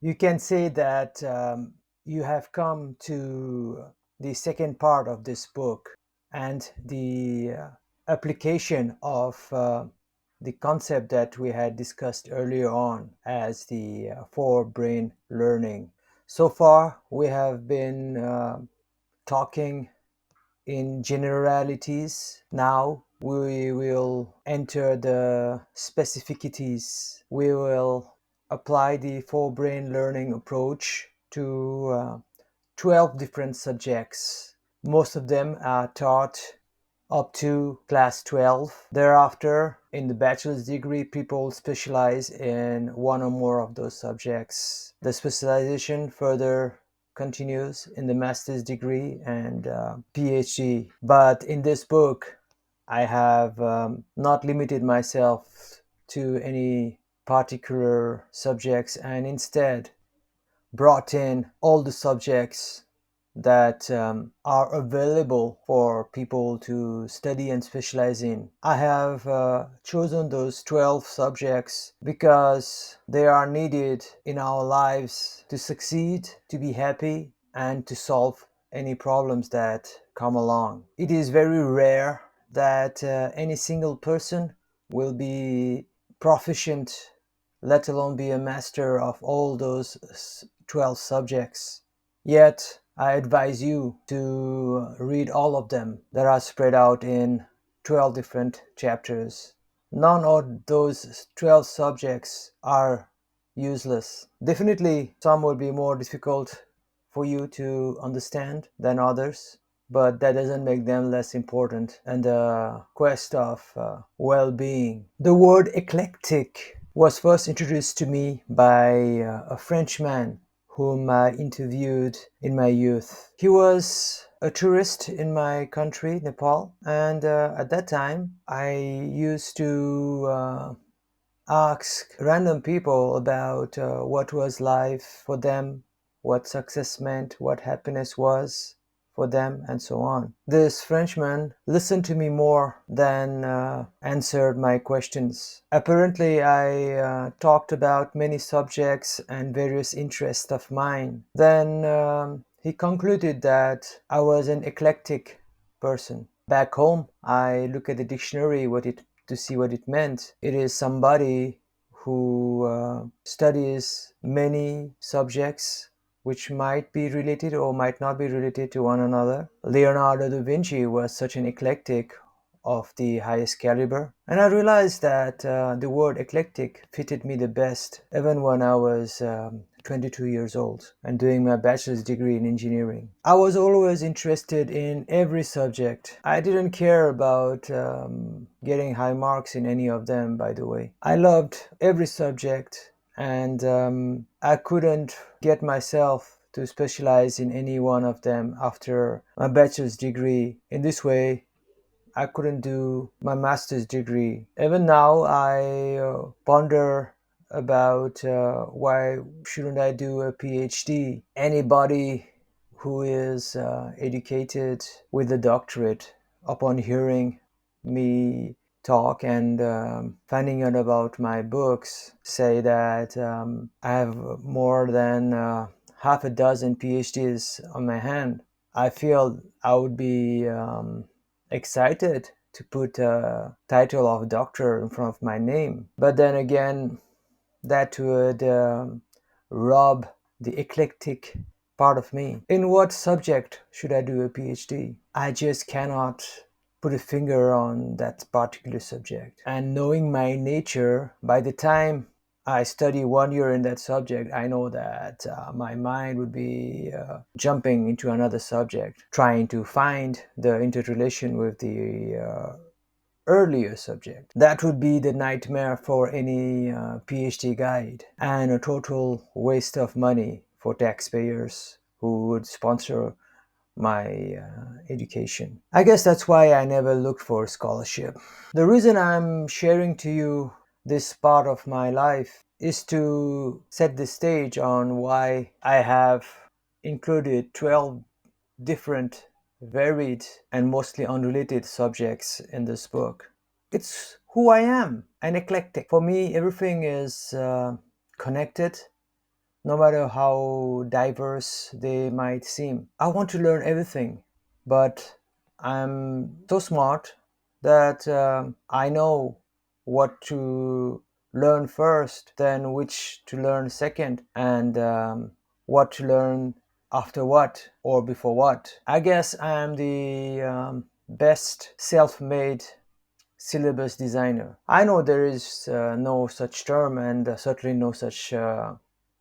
You can say that you have come to the second part of this book and the application of the concept that we had discussed earlier on as the forebrain learning. So far, we have been talking in generalities. Now we will enter the specificities. We will apply the forebrain learning approach to 12 different subjects. Most of them are taught up to class 12. Thereafter, in the bachelor's degree, people specialize in one or more of those subjects. The specialization further continues in the master's degree and PhD. But in this book, I have not limited myself to any particular subjects and instead brought in all the subjects that are available for people to study and specialize in. I have chosen those 12 subjects because they are needed in our lives to succeed, to be happy, and to solve any problems that come along. It is very rare that any single person will be proficient, let alone be a master of all those 12 subjects. Yet, I advise you to read all of them that are spread out in 12 different chapters. None of those 12 subjects are useless. Definitely, some will be more difficult for you to understand than others, but that doesn't make them less important in the quest of well-being. The word eclectic was first introduced to me by a Frenchman whom I interviewed in my youth. He was a tourist in my country, Nepal, and at that time I used to ask random people about what was life for them, what success meant, what happiness was for them, and so on. This Frenchman listened to me more than answered my questions. Apparently, I talked about many subjects and various interests of mine. Then he concluded that I was an eclectic person. Back home, I look at the dictionary to see what it meant. It is somebody who studies many subjects which might be related or might not be related to one another. Leonardo da Vinci was such an eclectic of the highest caliber. And I realized that the word eclectic fitted me the best, even when I was 22 years old and doing my bachelor's degree in engineering. I was always interested in every subject. I didn't care about getting high marks in any of them, by the way. I loved every subject, and I couldn't get myself to specialize in any one of them after my bachelor's degree. In this way, I couldn't do my master's degree. Even now, I ponder about why shouldn't I do a PhD. Anybody who is educated with a doctorate, upon hearing me talk and finding out about my books, say that I have more than half a dozen PhDs on my hand. I feel I would be excited to put a title of doctor in front of my name. But then again, that would rob the eclectic part of me. In what subject should I do a PhD? I just cannot put a finger on that particular subject. And knowing my nature, by the time I study 1 year in that subject, I know that my mind would be jumping into another subject, trying to find the interrelation with the earlier subject. That would be the nightmare for any PhD guide and a total waste of money for taxpayers who would sponsor my education. I guess that's why I never looked for a scholarship. The reason I'm sharing to you this part of my life is to set the stage on why I have included 12 different, varied, and mostly unrelated subjects in this book. It's who I am, an eclectic. For me, everything is connected. no matter how diverse they might seem. I want to learn everything, but I'm so smart that I know what to learn first, then which to learn second, and what to learn after what or before what. I guess I'm the best self-made syllabus designer. I know there is no such term and certainly no such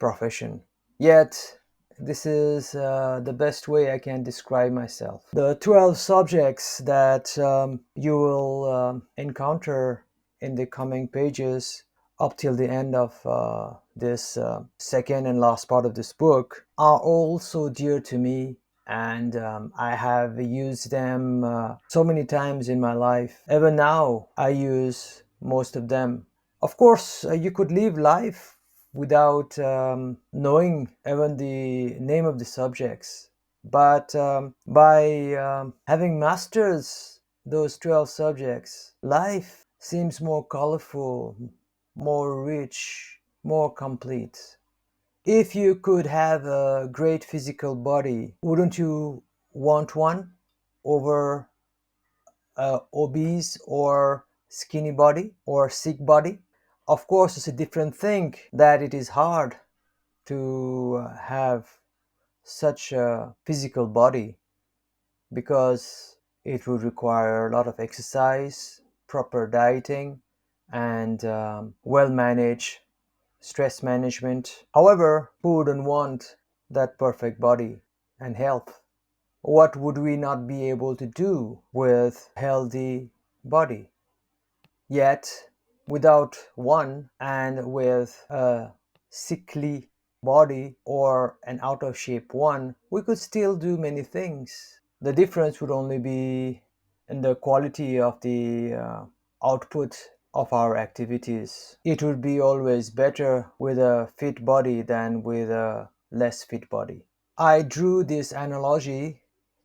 profession. Yet, this is the best way I can describe myself. The 12 subjects that you will encounter in the coming pages up till the end of this second and last part of this book are all so dear to me, and I have used them so many times in my life. Even now, I use most of them. Of course, you could live life without knowing even the name of the subjects. But by having mastered those 12 subjects, life seems more colorful, more rich, more complete. If you could have a great physical body, wouldn't you want one over a obese or skinny body or sick body? Of course, it's a different thing that it is hard to have such a physical body because it would require a lot of exercise, proper dieting, and well managed stress management. However, who wouldn't want that perfect body and health? What would we not be able to do with healthy body? Yet, without one and with a sickly body or an out of shape one, we could still do many things. The difference would only be in the quality of the output of our activities. It would be always better with a fit body than with a less fit body. I drew this analogy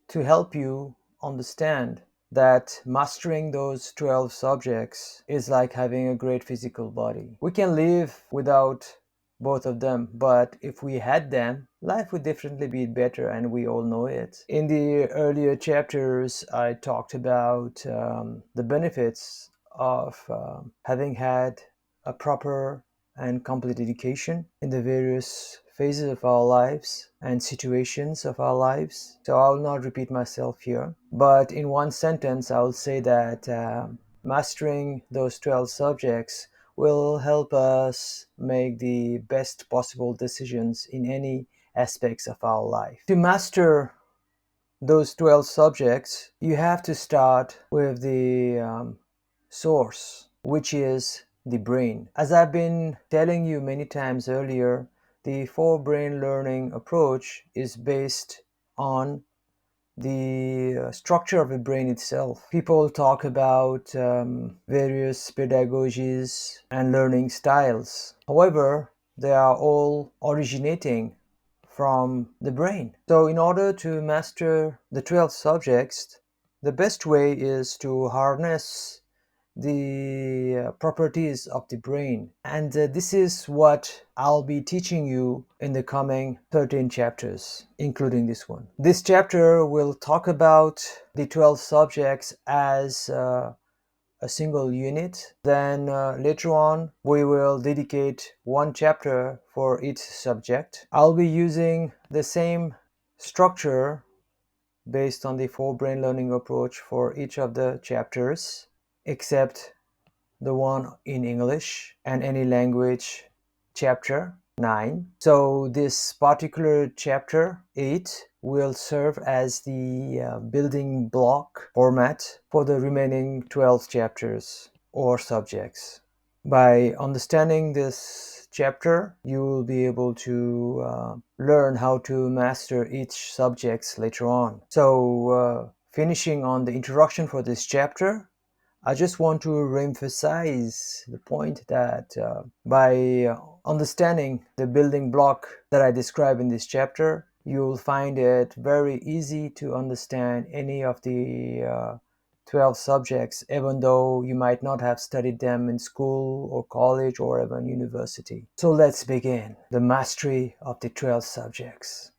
to help you understand that mastering those 12 subjects is like having a great physical body. We can live without both of them, but if we had them, life would definitely be better, and we all know it. In the earlier chapters, I talked about the benefits of having had a proper and complete education in the various phases of our lives and situations of our lives. So I will not repeat myself here. But in one sentence, I will say that mastering those 12 subjects will help us make the best possible decisions in any aspects of our life. To master those 12 subjects, you have to start with the source, which is the brain. As I've been telling you many times earlier, the four brain learning approach is based on the structure of the brain itself. People talk about various pedagogies and learning styles. However, they are all originating from the brain. So, in order to master the 12 subjects, the best way is to harness the properties of the brain. And this is what I'll be teaching you in the coming 13 chapters, including this one. This chapter will talk about the 12 subjects as a single unit. Then later on, we will dedicate one chapter for each subject. I'll be using the same structure based on the four brain learning approach for each of the chapters, except the one in English and any language chapter 9. So this particular chapter 8 will serve as the building block format for the remaining 12 chapters or subjects. By understanding this chapter, you will be able to learn how to master each subject later on. So finishing on the introduction for this chapter, I just want to reemphasize the point that by understanding the building block that I describe in this chapter, you'll find it very easy to understand any of the 12 subjects, even though you might not have studied them in school or college or even university. So let's begin the mastery of the 12 subjects.